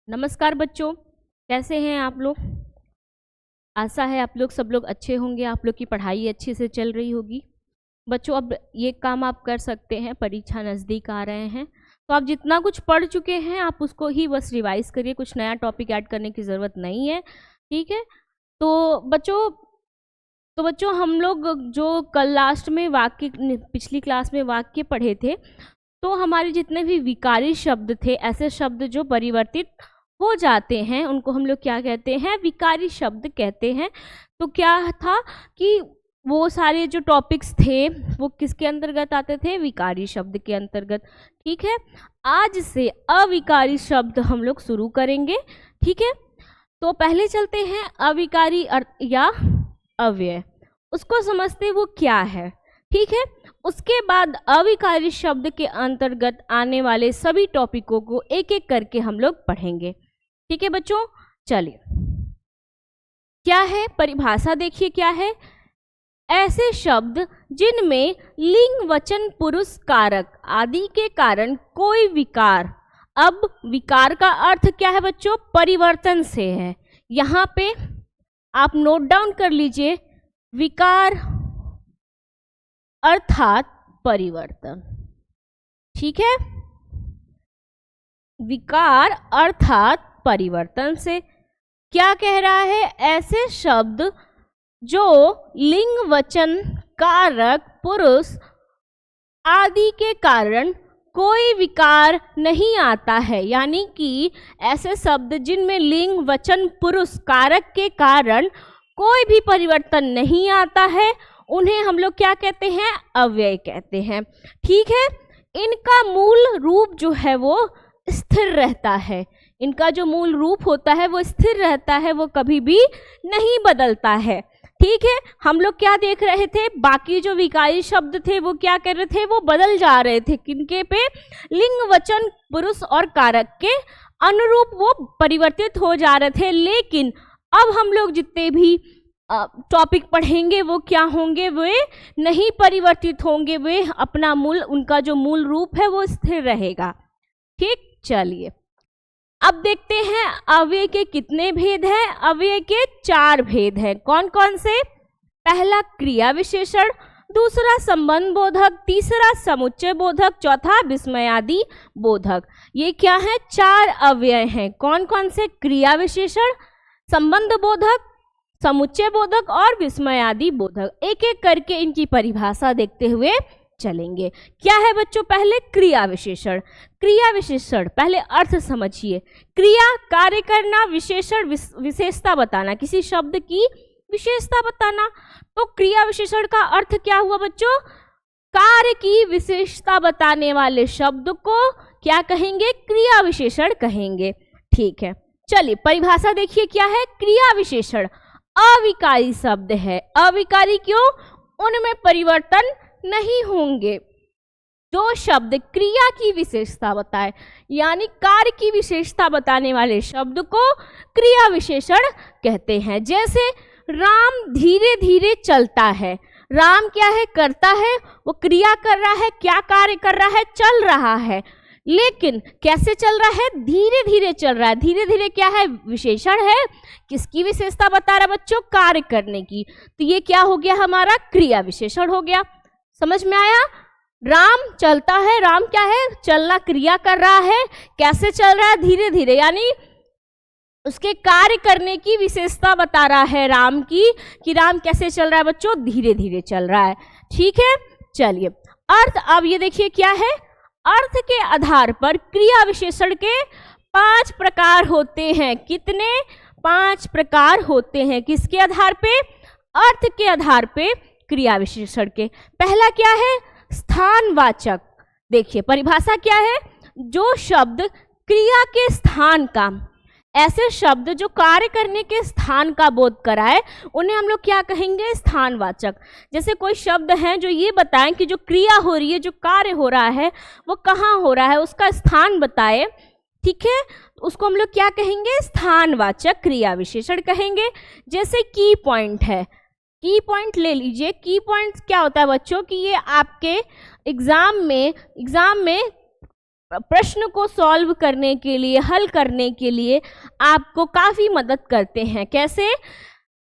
नमस्कार बच्चों, कैसे हैं आप लोग। आशा है आप लोग सब लोग अच्छे होंगे, आप लोग की पढ़ाई अच्छे से चल रही होगी। बच्चों अब ये काम आप कर सकते हैं, परीक्षा नज़दीक आ रहे हैं तो आप जितना कुछ पढ़ चुके हैं आप उसको ही बस रिवाइज करिए, कुछ नया टॉपिक ऐड करने की ज़रूरत नहीं है। ठीक है, तो बच्चों हम लोग जो कल लास्ट में पिछली क्लास में वाक्य पढ़े थे, तो हमारे जितने भी विकारी शब्द थे, ऐसे शब्द जो परिवर्तित हो जाते हैं, उनको हम लोग क्या कहते हैं, विकारी शब्द कहते हैं। तो क्या था कि वो सारे जो टॉपिक्स थे वो किसके अंतर्गत आते थे, विकारी शब्द के अंतर्गत। ठीक है, आज से अविकारी शब्द हम लोग शुरू करेंगे। ठीक है, तो पहले चलते हैं अविकारी या अव्यय, उसको समझते वो क्या है। ठीक है, उसके बाद अविकारी शब्द के अंतर्गत आने वाले सभी टॉपिकों को एक एक करके हम लोग पढ़ेंगे। ठीक है बच्चों, चलिए क्या है परिभाषा, देखिए क्या है। ऐसे शब्द जिनमें लिंग वचन पुरुष कारक आदि के कारण कोई विकार, अब विकार का अर्थ क्या है बच्चों, परिवर्तन से है। यहाँ पे आप नोट डाउन कर लीजिए, विकार अर्थात परिवर्तन। ठीक है, विकार अर्थात परिवर्तन से क्या कह रहा है, ऐसे शब्द जो लिंग वचन कारक पुरुष आदि के कारण कोई विकार नहीं आता है, यानी कि ऐसे शब्द जिनमें लिंग वचन पुरुष कारक के कारण कोई भी परिवर्तन नहीं आता है, उन्हें हम लोग क्या कहते हैं, अव्यय कहते हैं। ठीक है, इनका मूल रूप जो है वो स्थिर रहता है, इनका जो मूल रूप होता है वो स्थिर रहता है, वो कभी भी नहीं बदलता है। ठीक है, हम लोग क्या देख रहे थे, बाकी जो विकारी शब्द थे वो क्या कर रहे थे, वो बदल जा रहे थे, किनके पे, लिंग वचन पुरुष और कारक के अनुरूप वो परिवर्तित हो जा रहे थे। लेकिन अब हम लोग जितने भी टॉपिक पढ़ेंगे वो क्या होंगे, वे नहीं परिवर्तित होंगे, वे अपना उनका जो मूल रूप है वो स्थिर रहेगा। ठीक, चलिए अब देखते हैं अव्यय के कितने भेद हैं। अव्यय के 4 भेद हैं, कौन कौन से, पहला क्रिया विशेषण, दूसरा संबंध बोधक, तीसरा समुच्चय बोधक, चौथा विस्मयादि बोधक। ये क्या है, 4 अव्यय हैं, कौन कौन से, क्रिया विशेषण, संबंध बोधक, समुच्चय बोधक और विस्मयादि बोधक। एक एक करके इनकी परिभाषा देखते हुए चलेंगे। क्या है बच्चों, पहले क्रिया विशेषण। क्रिया विशेषण पहले अर्थ समझिए, क्रिया कार्य करना, विशेषण विशेषता बताना, किसी शब्द की विशेषता बताना। तो क्रिया विशेषण का अर्थ क्या हुआ बच्चों, कार्य की विशेषता बताने वाले शब्द को क्या कहेंगे, क्रिया विशेषण कहेंगे। ठीक है, चलिए परिभाषा देखिए क्या है। क्रिया विशेषण अविकारी शब्द है, अविकारी क्यों, उनमें परिवर्तन नहीं होंगे। जो शब्द क्रिया की विशेषता बताए, यानी कार्य की विशेषता बताने वाले शब्द को क्रिया विशेषण कहते हैं। जैसे राम धीरे धीरे चलता है, राम क्या है, करता है, वो क्रिया कर रहा है, क्या कार्य कर रहा है, चल रहा है, लेकिन कैसे चल रहा है, धीरे धीरे चल रहा है। धीरे धीरे क्या है, विशेषण है, किसकी विशेषता बता रहा बच्चों, कार्य करने की। तो ये क्या हो गया, हमारा क्रिया विशेषण हो गया। समझ में आया, राम चलता है, राम क्या है, चलना, क्रिया कर रहा है, कैसे चल रहा है, धीरे धीरे, यानी उसके कार्य करने की विशेषता बता रहा है राम की, कि राम कैसे चल रहा है बच्चों, धीरे धीरे चल रहा है। ठीक है, चलिए अर्थ, अब ये देखिए क्या है, अर्थ के आधार पर क्रिया विशेषण के 5 प्रकार होते हैं। कितने, 5 प्रकार होते हैं, किसके आधार पे, अर्थ के आधार पे क्रिया विशेषण के। पहला क्या है, स्थानवाचक। देखिए परिभाषा क्या है, जो शब्द क्रिया के स्थान का, ऐसे शब्द जो कार्य करने के स्थान का बोध कराए, उन्हें हम लोग क्या कहेंगे, स्थानवाचक। जैसे कोई शब्द हैं जो ये बताएं कि जो क्रिया हो रही है, जो कार्य हो रहा है, वो कहाँ हो रहा है, उसका स्थान बताए। ठीक है, उसको हम लोग क्या कहेंगे, स्थानवाचक क्रिया विशेषण कहेंगे। जैसे की पॉइंट है, की पॉइंट ले लीजिए। की पॉइंट क्या होता है बच्चों, कि ये आपके एग्जाम में प्रश्न को सॉल्व करने के लिए, हल करने के लिए आपको काफ़ी मदद करते हैं। कैसे?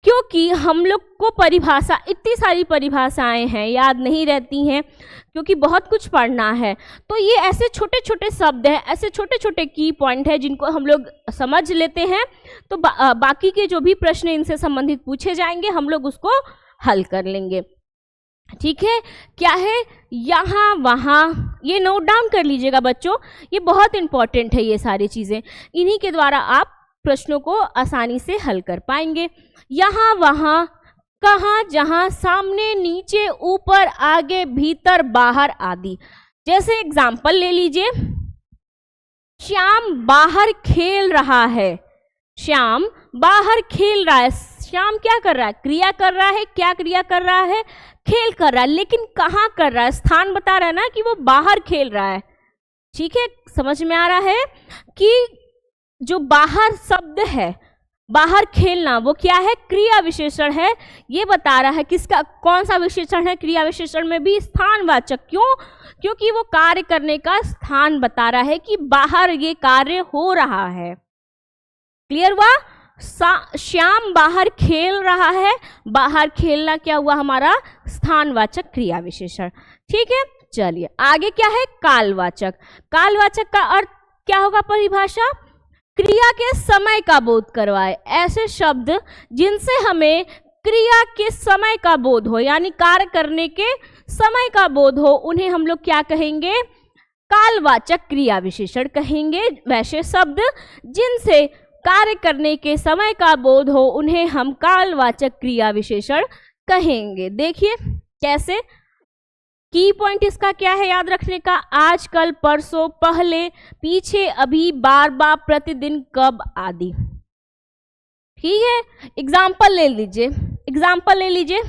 क्योंकि हम लोग को परिभाषा, इतनी सारी परिभाषाएं हैं, याद नहीं रहती हैं क्योंकि बहुत कुछ पढ़ना है। तो ये ऐसे छोटे छोटे शब्द हैं, ऐसे छोटे छोटे की पॉइंट हैं जिनको हम लोग समझ लेते हैं तो बाकी के जो भी प्रश्न इनसे संबंधित पूछे जाएंगे हम लोग उसको हल कर लेंगे। ठीक है, क्या है? यहाँ वहाँ, ये नोट डाउन कर लीजिएगा बच्चों, ये बहुत इंपॉर्टेंट है। ये सारी चीज़ें इन्हीं के द्वारा आप प्रश्नों को आसानी से हल कर पाएंगे। यहाँ वहाँ, कहाँ, जहाँ, सामने, नीचे, ऊपर, आगे, भीतर, बाहर आदि। जैसे एग्जाम्पल ले लीजिए, श्याम बाहर खेल रहा है। श्याम बाहर खेल रहा है। श्याम क्या कर रहा है? क्रिया कर रहा है। क्या क्रिया कर रहा है? खेल कर रहा है। लेकिन कहाँ कर रहा है? स्थान बता रहा है ना कि वो बाहर खेल रहा है। ठीक है, समझ में आ रहा है कि जो बाहर शब्द है, बाहर खेलना, वो क्या है? क्रिया विशेषण है। ये बता रहा है किसका, कौन सा विशेषण है? क्रिया विशेषण में भी स्थानवाचक। क्यों? क्योंकि वो कार्य करने का स्थान बता रहा है कि बाहर ये कार्य हो रहा है। क्लियर हुआ? श्याम बाहर खेल रहा है। बाहर खेलना क्या हुआ? हमारा स्थानवाचक क्रिया विशेषण। ठीक है, चलिए आगे क्या है? कालवाचक। कालवाचक का अर्थ क्या होगा? परिभाषा, क्रिया के समय का बोध करवाए। ऐसे शब्द जिनसे हमें क्रिया के समय का बोध हो, यानी कार्य करने के समय का बोध हो, उन्हें हम लोग क्या कहेंगे? कालवाचक क्रिया विशेषण कहेंगे। वैसे शब्द जिनसे कार्य करने के समय का बोध हो, उन्हें हम कालवाचक क्रिया विशेषण कहेंगे। देखिए कैसे, की पॉइंट इसका क्या है याद रखने का? आज, कल, परसों, पहले, पीछे, अभी, बार बार, प्रतिदिन, कब आदि। ठीक है, एग्जाम्पल ले लीजिए। एग्जाम्पल ले लीजिए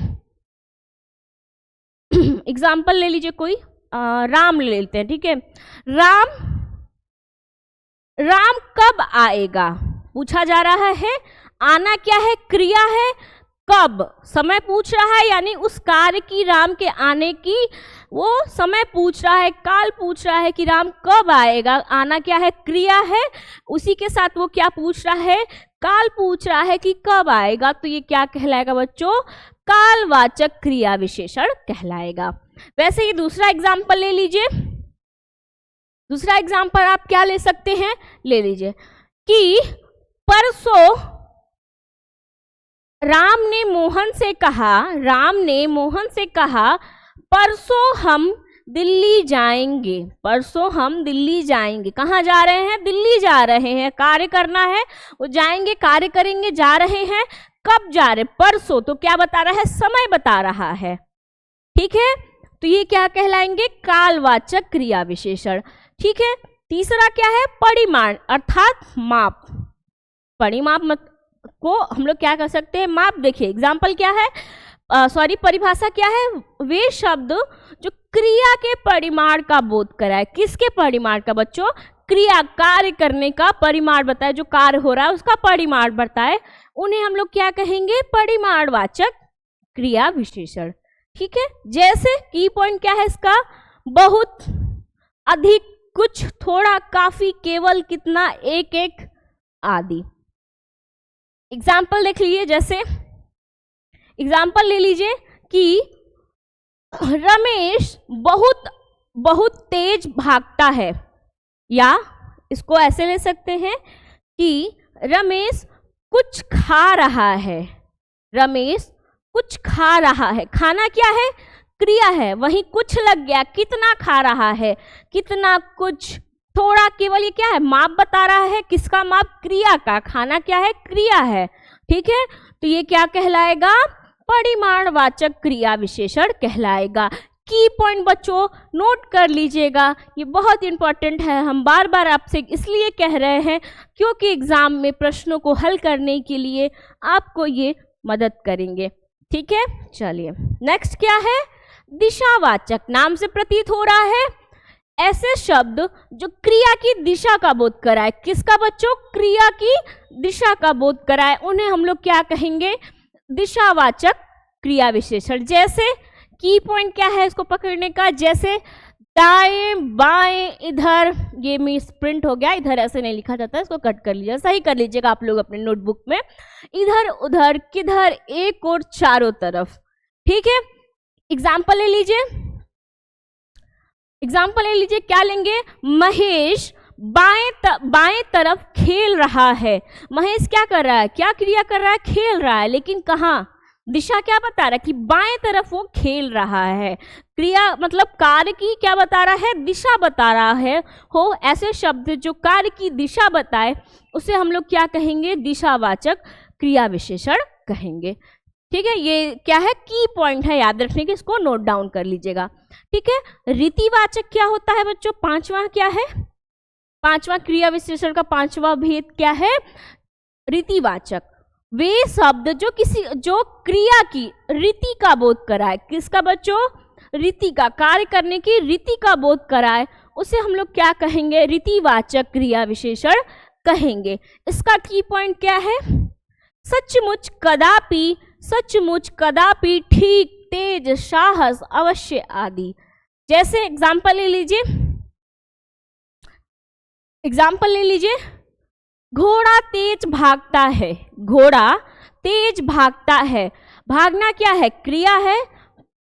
एग्जाम्पल ले लीजिए कोई, राम ले लेते हैं। ठीक है, राम कब आएगा पूछा जा रहा है। आना क्या है? क्रिया है। कब? समय पूछ रहा है, यानी उस कार्य की, राम के आने की वो समय पूछ रहा है, काल पूछ रहा है कि राम कब आएगा। आना क्या है? क्रिया है। उसी के साथ वो क्या पूछ रहा है? काल पूछ रहा है कि कब आएगा। तो ये क्या कहलाएगा बच्चों? कालवाचक क्रिया विशेषण कहलाएगा। वैसे ही दूसरा एग्जाम्पल ले लीजिए। दूसरा एग्जाम्पल आप क्या ले सकते हैं? ले लीजिए कि परसों राम ने मोहन से कहा परसों हम दिल्ली जाएंगे। परसों हम दिल्ली जाएंगे। कहाँ जा रहे हैं? दिल्ली जा रहे हैं। कार्य करना है, वो जाएंगे, कार्य करेंगे, जा रहे हैं। कब जा रहे? परसों। तो क्या बता रहा है? समय बता रहा है। ठीक है, तो ये क्या कहलाएंगे? कालवाचक क्रिया विशेषण। ठीक है, तीसरा क्या है? परिमाण अर्थात माप। परिमाप को हम लोग क्या कर सकते हैं? माप। देखिए एग्जाम्पल क्या है, परिभाषा क्या है? वे शब्द जो क्रिया के परिमाण का बोध कराए। किसके परिमाण का बच्चों? क्रिया, कार्य करने का परिमाण बताए, जो कार्य हो रहा है उसका परिमाण बताए, उन्हें हम लोग क्या कहेंगे? परिमाणवाचक क्रिया विशेषण। ठीक है, जैसे की पॉइंट क्या है इसका? बहुत, अधिक, कुछ, थोड़ा, काफी, केवल, कितना, एक एक आदि। एग्जाम्पल देख लीजिए। जैसे एग्जाम्पल ले लीजिए कि रमेश बहुत बहुत तेज भागता है, या इसको ऐसे ले सकते हैं कि रमेश कुछ खा रहा है। रमेश कुछ खा रहा है। खाना क्या है? क्रिया है। वहीं कुछ लग गया, कितना खा रहा है, कितना, कुछ, थोड़ा, केवल, ये क्या है? माप बता रहा है। किसका माप? क्रिया का। खाना क्या है? क्रिया है। ठीक है, तो ये क्या कहलाएगा? परिमाणवाचक क्रिया विशेषण कहलाएगा। की पॉइंट बच्चों नोट कर लीजिएगा, ये बहुत इंपॉर्टेंट है। हम बार बार आपसे इसलिए कह रहे हैं क्योंकि एग्जाम में प्रश्नों को हल करने के लिए आपको ये मदद करेंगे। ठीक है, चलिए नेक्स्ट क्या है? दिशावाचक। नाम से प्रतीत हो रहा है ऐसे शब्द जो क्रिया की दिशा का बोध कराए। किसका बच्चों? क्रिया की दिशा का बोध कराए, उन्हें हम लोग क्या कहेंगे? दिशावाचक क्रिया विशेषण। जैसे की पॉइंट क्या है इसको पकड़ने का? जैसे दाएं बाएं इधर, ये मिस प्रिंट हो गया, इधर ऐसे नहीं लिखा जाता है, इसको कट कर लीजिए, सही कर लीजिएगा आप लोग अपने नोटबुक में। इधर उधर किधर, एक और चारों तरफ। ठीक है, एग्जाम्पल ले लीजिए, एग्जाम्पल ले लीजिए, क्या लेंगे? महेश बाएं तरफ खेल रहा है। महेश क्या कर रहा है? क्या क्रिया कर रहा है? खेल रहा है, लेकिन कहाँ? दिशा क्या बता रहा है कि बाएं तरफ वो खेल रहा है। क्रिया मतलब कार्य की क्या बता रहा है? दिशा बता रहा है। हो ऐसे शब्द जो कार्य की दिशा बताए उसे हम लोग क्या कहेंगे? दिशावाचक क्रिया विशेषण कहेंगे। ठीक है, ये क्या है? की पॉइंट है, याद रखने के, इसको नोट डाउन कर लीजिएगा। ठीक है, रीतिवाचक क्या होता है बच्चों? पांचवा क्या है? पांचवा क्रिया विशेषण का पांचवा भेद क्या है? रीतिवाचक। वे शब्द जो क्रिया की रीति का बोध कराए। किसका बच्चों? रीति का, कार्य करने की रीति का बोध कराए, उसे हम लोग क्या कहेंगे? रीतिवाचक क्रिया विशेषण कहेंगे। इसका की पॉइंट क्या है? सचमुच, कदापि, सचमुच, कदापि, ठीक, तेज, साहस, अवश्य आदि। जैसे एग्जाम्पल ले लीजिए, एग्जाम्पल ले लीजिए, घोड़ा तेज भागता है। घोड़ा तेज भागता है। भागना क्या है? क्रिया है।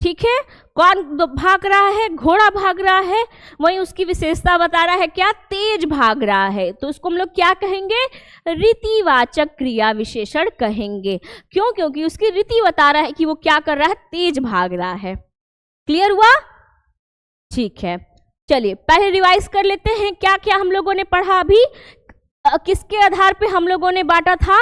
ठीक है, कौन भाग रहा है? घोड़ा भाग रहा है। वहीं उसकी विशेषता बता रहा है क्या? तेज भाग रहा है। तो इसको हम लोग क्या कहेंगे? रीतिवाचक क्रिया विशेषण कहेंगे। क्यों? क्योंकि उसकी रीति बता रहा है कि वो क्या कर रहा है? तेज भाग रहा है। क्लियर हुआ? ठीक है, चलिए पहले रिवाइज कर लेते हैं क्या क्या हम लोगों ने पढ़ा अभी। किसके आधार पे हम लोगों ने बांटा था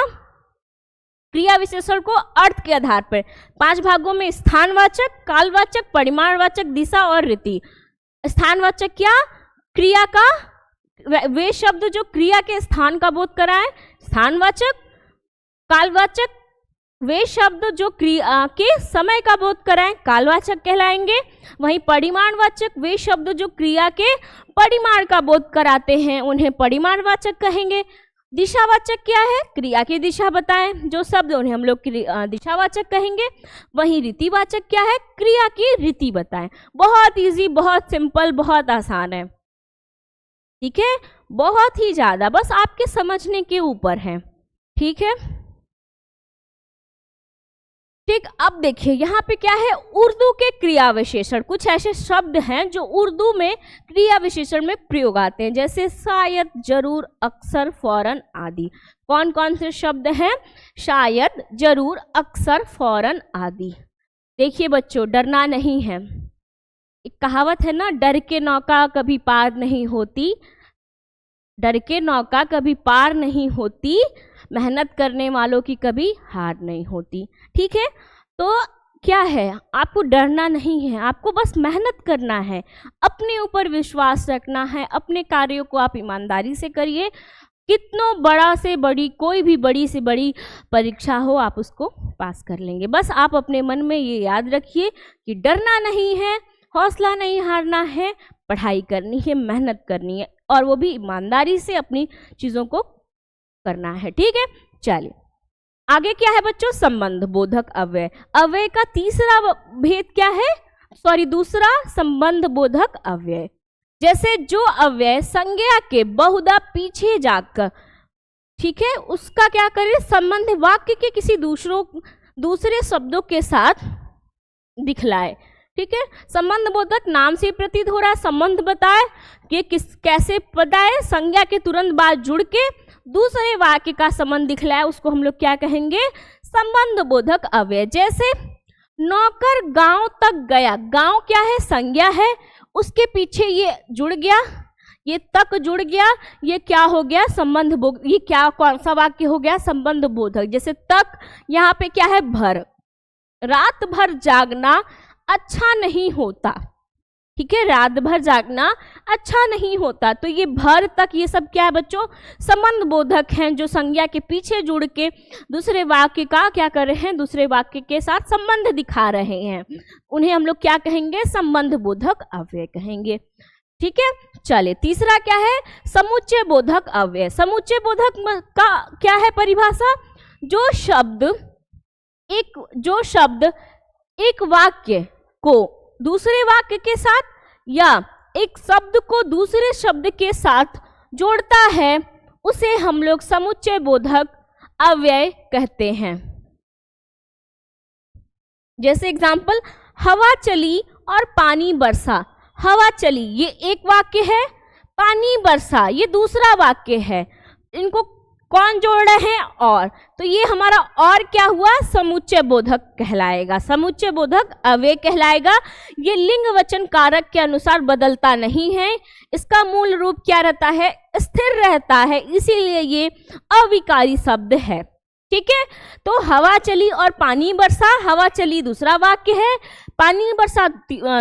क्रिया विशेषण को? अर्थ के आधार पर। 5 भागों में स्थानवाचक, कालवाचक, परिमाणवाचक, दिशा और रीति। स्थानवाचक क्या? क्रिया का, वे शब्द जो क्रिया के स्थान का बोध कराएं, स्थानवाचक। कालवाचक, वे शब्द जो क्रिया के समय का बोध कराएं, कालवाचक कहलाएंगे। वहीं परिमाणवाचक, वे शब्द जो क्रिया के परिमाण का बोध कराते हैं, उन्हें परिमाणवाचक कहेंगे। दिशावाचक क्या है? क्रिया की दिशा बताएं जो शब्द, उन्हें हम लोग दिशावाचक कहेंगे। वहीं रीतिवाचक क्या है? क्रिया की रीति बताएं। बहुत इजी, बहुत सिंपल, बहुत आसान है। ठीक है, बहुत ही ज्यादा, बस आपके समझने के ऊपर है। ठीक है, ठीक। अब देखिए यहाँ पे क्या है? उर्दू के क्रिया विशेषण। कुछ ऐसे शब्द हैं जो उर्दू में क्रिया विशेषण में प्रयोग आते हैं, जैसे शायद, जरूर, अक्सर, फौरन आदि। कौन कौन से शब्द हैं? शायद, जरूर, अक्सर, फौरन आदि। देखिए बच्चों, डरना नहीं है। एक कहावत है ना, डर के नौका कभी पार नहीं होती, डर के नौका कभी पार नहीं होती, मेहनत करने वालों की कभी हार नहीं होती। ठीक है, तो क्या है? आपको डरना नहीं है, आपको बस मेहनत करना है, अपने ऊपर विश्वास रखना है, अपने कार्यों को आप ईमानदारी से करिए। कितनों बड़ा से बड़ी, कोई भी बड़ी से बड़ी परीक्षा हो, आप उसको पास कर लेंगे। बस आप अपने मन में ये याद रखिए कि डरना नहीं है, हौसला नहीं हारना है, पढ़ाई करनी है, मेहनत करनी है, और वो भी ईमानदारी से अपनी चीज़ों को करना है। ठीक है, चलिए आगे क्या है बच्चों? संबंध बोधक अव्यय। अव्यय का तीसरा भेद क्या है? दूसरा संबंध बोधक अव्यय। जैसे जो अव्यय संज्ञा के बहुधा पीछे जाकर, ठीक है, उसका क्या करे? संबंध वाक्य के किसी दूसरे शब्दों के साथ दिखलाए। ठीक है, संबंध बोधक नाम से प्रतीत हो रहा है, संबंध बताए कि कैसे बताए? संज्ञा के तुरंत बाद जुड़ के दूसरे वाक्य का संबंध दिखलाए, उसको हम लोग क्या कहेंगे? संबंध बोधक अव्यय। जैसे नौकर गांव तक गया, गांव क्या है? संज्ञा है, उसके पीछे ये जुड़ गया, ये तक जुड़ गया, ये क्या हो गया? संबंध बोधक। ये क्या, कौन सा वाक्य हो गया? संबंध बोधक। जैसे तक, यहाँ पे क्या है? भर। रात भर जागना अच्छा नहीं होता। ठीक है, रात भर जागना अच्छा नहीं होता। तो ये भर तक, ये सब क्या है बच्चों? संबंध बोधक हैं, जो संज्ञा के पीछे जुड़ के दूसरे वाक्य का क्या कर रहे हैं? दूसरे वाक्य के साथ संबंध दिखा रहे हैं, उन्हें हम लोग क्या कहेंगे? संबंध बोधक अव्यय कहेंगे। ठीक है, चलिए तीसरा क्या है? समुच्चय बोधक अव्यय। समुच्चय बोधक का क्या है परिभाषा? जो शब्द एक वाक्य को दूसरे वाक्य के साथ या एक शब्द को दूसरे शब्द के साथ जोड़ता है उसे हम लोग समुच्चय बोधक अव्यय कहते हैं। जैसे एग्जाम्पल, हवा चली और पानी बरसा। हवा चली ये एक वाक्य है, पानी बरसा ये दूसरा वाक्य है। इनको कौन जोड़ रहे हैं? और। तो ये हमारा और क्या हुआ? समुच्चय बोधक कहलाएगा, समुच्चय बोधक अव्यय कहलाएगा। ये लिंग वचन कारक के अनुसार बदलता नहीं है, इसका मूल रूप क्या रहता है? स्थिर रहता है, इसीलिए ये अविकारी शब्द है। ठीक है, तो हवा चली और पानी बरसा, हवा चली दूसरा वाक्य है, पानी बरसा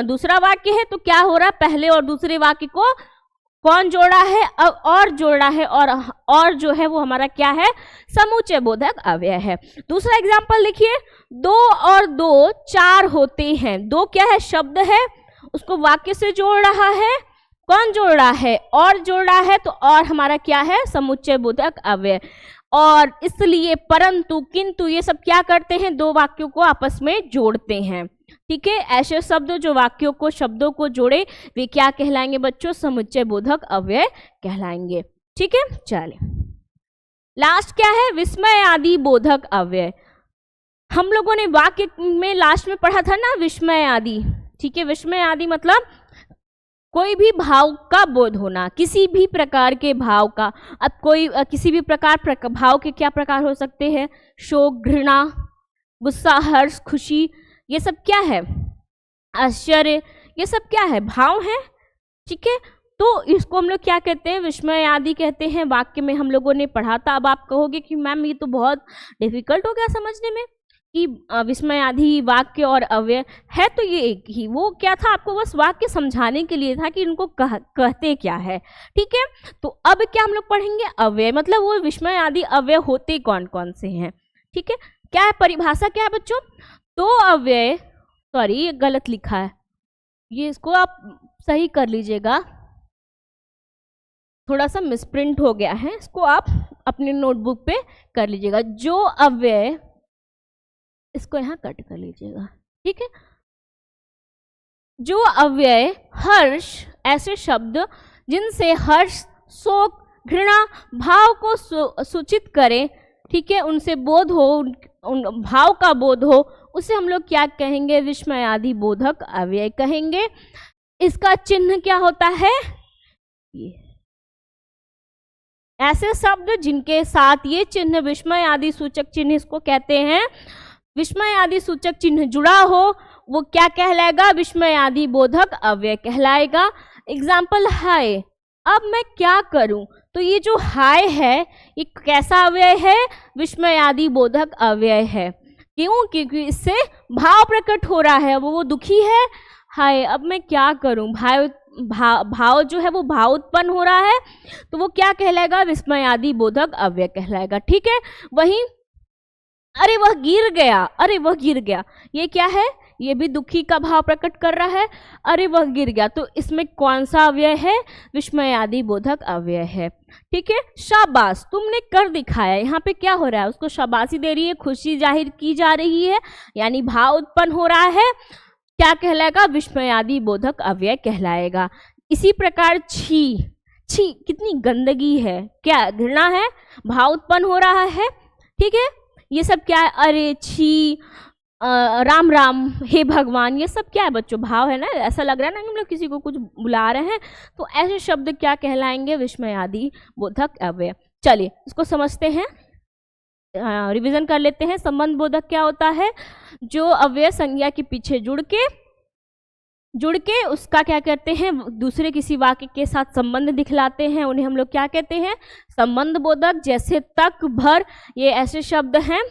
दूसरा वाक्य है। तो क्या हो रहा है? पहले और दूसरे वाक्य को कौन जोड़ा है? और जोड़ा है, और जो है वो हमारा क्या है? समुच्चय बोधक अव्यय है। दूसरा एग्जांपल देखिए, 2 और 2 4 होते हैं। 2 क्या है? शब्द है, उसको वाक्य से जोड़ रहा है। कौन जोड़ रहा है? और जोड़ रहा है। तो और हमारा क्या है? समुच्चय बोधक अव्यय। और इसलिए परंतु, किंतु ये सब क्या करते हैं? 2 वाक्यों को आपस में जोड़ते हैं। ठीक है, ऐसे शब्द जो वाक्यों को, शब्दों को जोड़े वे क्या कहलाएंगे बच्चों? समुच्चय बोधक अव्यय कहलाएंगे। ठीक है, चलिए लास्ट क्या है? विस्मय आदि बोधक अव्यय। हम लोगों ने वाक्य में लास्ट में पढ़ा था ना, विस्मय आदि। ठीक है, विस्मय आदि मतलब कोई भी भाव का बोध होना, किसी भी प्रकार के भाव का। अब कोई किसी भी प्रकार भाव के क्या प्रकार हो सकते हैं? शोक, घृणा, गुस्सा, हर्ष, खुशी, ये सब क्या है? आश्चर्य, ये सब क्या है? भाव है। ठीक है, तो इसको हम लोग क्या कहते हैं? विस्मय आदि कहते हैं। वाक्य में हम लोगों ने पढ़ा था। अब आप कहोगे कि मैम ये तो बहुत डिफिकल्ट हो गया समझने में कि विस्मय आदि वाक्य और अव्यय है। तो ये एक ही, वो क्या था? आपको बस वाक्य समझाने के लिए था कि इनको कहते क्या है। ठीक है, तो अब क्या हम लोग पढ़ेंगे? अव्यय मतलब वो विस्मय आदि अव्यय होते कौन कौन से हैं। ठीक है, क्या है परिभाषा? क्या है बच्चों? तो अव्यय, सॉरी ये गलत लिखा है, ये इसको आप सही कर लीजिएगा, थोड़ा सा मिसप्रिंट हो गया है, इसको आप अपने नोटबुक पे कर लीजिएगा। जो अव्यय, इसको यहाँ कट कर लीजिएगा। ठीक है, जो अव्यय हर्ष, ऐसे शब्द जिनसे हर्ष, शोक, घृणा भाव को सूचित करें, ठीक है, उनसे बोध हो, उन भाव का बोध हो, उसे हम लोग क्या कहेंगे? विस्मय आदि बोधक अव्यय कहेंगे। इसका चिन्ह क्या होता है? ये ऐसे शब्द जिनके साथ ये चिन्ह, विस्मय आदि सूचक चिन्ह, इसको कहते हैं विस्मय आदि सूचक चिन्ह जुड़ा हो, वो क्या कहलाएगा? विस्मय आदि बोधक अव्यय कहलाएगा। एग्जाम्पल, हाय, अब मैं क्या करूं? तो ये जो हाय है ये कैसा अव्यय है? विस्मय आदि बोधक अव्यय है। क्यों? क्योंकि इससे भाव प्रकट हो रहा है, वो दुखी है। हाय, अब मैं क्या करूं? भाव जो है वो भाव उत्पन्न हो रहा है, तो वो क्या कहलाएगा? विस्मय आदि बोधक अव्यय कहलाएगा। ठीक है, वहीं अरे वह गिर गया, अरे वह गिर गया, ये क्या है? ये भी दुखी का भाव प्रकट कर रहा है। अरे वह गिर गया, तो इसमें कौन सा अव्यय है? विस्मय आदि बोधक अव्यय है। ठीक है, शाबाश तुमने कर दिखाया, यहाँ पे क्या हो रहा है? उसको शाबाशी दे रही है, खुशी जाहिर की जा रही है, यानी भाव उत्पन्न हो रहा है। क्या कहलाएगा? विस्मय आदि बोधक अव्यय कहलाएगा। इसी प्रकार छी, छी कितनी गंदगी है, क्या घृणा है, भाव उत्पन्न हो रहा है। ठीक है, ये सब क्या है? अरे छी, राम राम, हे भगवान, ये सब क्या है बच्चों? भाव है ना। ऐसा लग रहा है ना कि हम लोग किसी को कुछ बुला रहे हैं, तो ऐसे शब्द क्या कहलाएंगे? विस्मय आदि बोधक अव्यय। चलिए इसको समझते हैं, रिवीजन कर लेते हैं। संबंध बोधक क्या होता है? जो अव्यय संज्ञा के पीछे जुड़ के उसका क्या कहते हैं? दूसरे किसी वाक्य के साथ संबंध दिखलाते हैं, उन्हें हम लोग क्या कहते हैं? संबंध बोधक। जैसे तक, भर, ये ऐसे शब्द हैं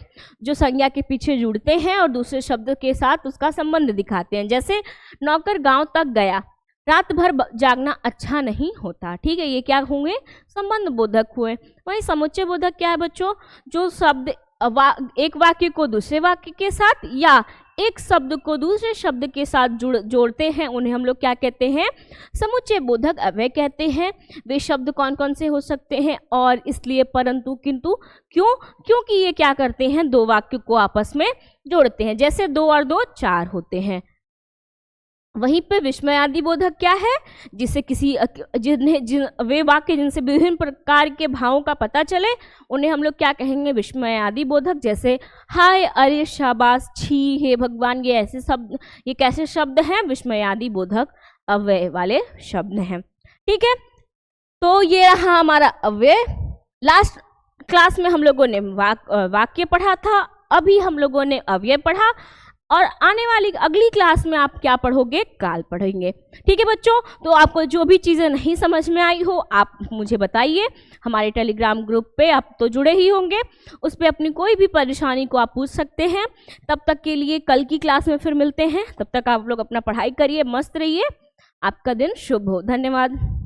जो संज्ञा के पीछे जुड़ते हैं और दूसरे शब्द के साथ उसका संबंध दिखाते हैं। जैसे नौकर गांव तक गया, रात भर जागना अच्छा नहीं होता। ठीक है, ये क्या हुए? संबंध बोधक हुए। वहीं समुच्चय बोधक क्या है बच्चों? जो शब्द एक वाक्य को दूसरे वाक्य के साथ या एक शब्द को दूसरे शब्द के साथ जोड़ते हैं, उन्हें हम लोग क्या कहते हैं? समुच्चय बोधक अव्यय कहते हैं। वे शब्द कौन कौन से हो सकते हैं? और, इसलिए, परंतु, किंतु। क्यों? क्योंकि ये क्या करते हैं? 2 वाक्य को आपस में जोड़ते हैं। जैसे 2 और 2 4 होते हैं। वहीं पे विस्मयादि बोधक क्या है, जिससे किसी वे वाक्य जिनसे विभिन्न प्रकार के भावों का पता चले उन्हें हम लोग क्या कहेंगे, विस्मयादि बोधक। जैसे हाय, अरे, शाबाश, छी, हे भगवान, ये ऐसे शब्द, ये कैसे शब्द हैं, विस्मयादि बोधक अव्यय वाले शब्द हैं। ठीक है, तो ये रहा हमारा अव्यय। लास्ट क्लास में हम लोगों ने वाक्य पढ़ा था, अभी हम लोगों ने अव्यय पढ़ा, और आने वाली अगली क्लास में आप क्या पढ़ोगे, काल पढ़ेंगे। ठीक है बच्चों, तो आपको जो भी चीज़ें नहीं समझ में आई हो आप मुझे बताइए। हमारे टेलीग्राम ग्रुप पे आप तो जुड़े ही होंगे, उस पर अपनी कोई भी परेशानी को आप पूछ सकते हैं। तब तक के लिए कल की क्लास में फिर मिलते हैं, तब तक आप लोग अपना पढ़ाई करिए, मस्त रहिए, आपका दिन शुभ हो। धन्यवाद।